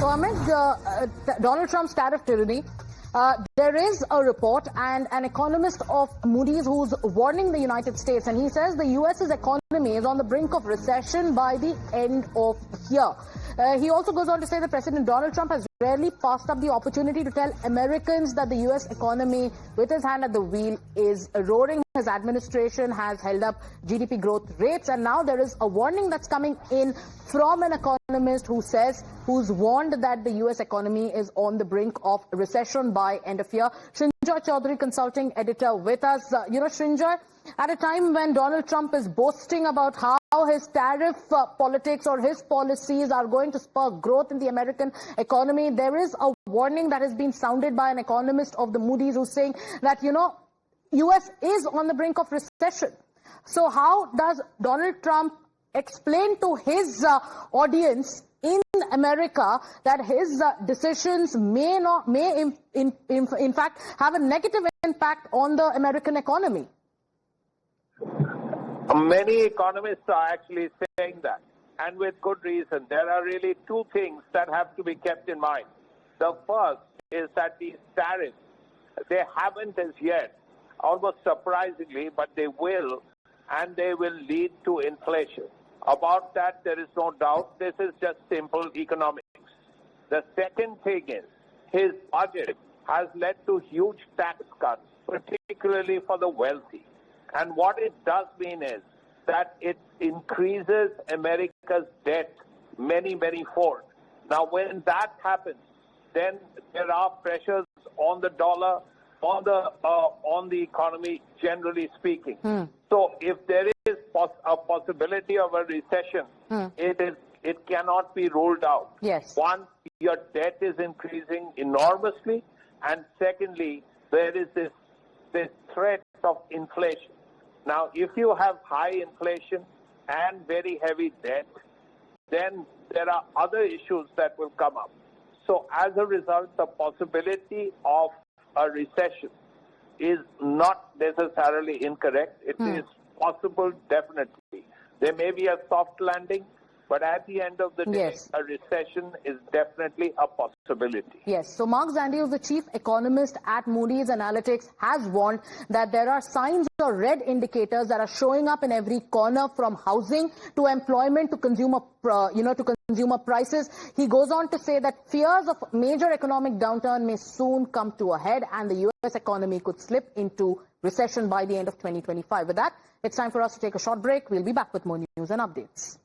amid Donald Trump's tariff tyranny, there is a report and an economist of Moody's who's warning the United States, and he says the US's economy is on the brink of recession by the end of year. He also goes on to say that President Donald Trump has rarely passed up the opportunity to tell Americans that the US economy, with his hand at the wheel, is roaring. His administration has held up GDP growth rates, and now there is a warning that's coming in from an economist who's warned that the US economy is on the brink of recession by end of year. Srinjoy Chaudhary, consulting editor, with us. Srinjoy, at a time when Donald Trump is boasting about how his tariff politics or his policies are going to spur growth in the American economy, there is a warning that has been sounded by an economist of the Moody's who's saying that, US is on the brink of recession. So how does Donald Trump explain to his audience in America that his decisions may in fact have a negative impact on the American economy? Many economists are actually saying that, and with good reason. There are really two things that have to be kept in mind. The first is that these tariffs, they haven't as yet, almost surprisingly, but they will, and they will lead to inflation. About that, there is no doubt. This is just simple economics. The second thing is, his budget has led to huge tax cuts, particularly for the wealthy. And what it does mean is that it increases America's debt many fold. Now, when that happens, then there are pressures on the dollar, on the economy, generally speaking. So if there is a possibility of a recession, it cannot be ruled out. Yes. One, your debt is increasing enormously, and secondly, there is this threat of inflation. Now, if you have high inflation and very heavy debt, then there are other issues that will come up. So as a result, the possibility of a recession is not necessarily incorrect. It is possible, definitely. There may be a soft landing, but at the end of the day, a recession is definitely a possibility. Yes. So Mark Zandi, who's the chief economist at Moody's Analytics, has warned that there are signs or red indicators that are showing up in every corner, from housing to employment to consumer, consumer prices. He goes on to say that fears of major economic downturn may soon come to a head, and the US economy could slip into recession by the end of 2025. With that, it's time for us to take a short break. We'll be back with more news and updates.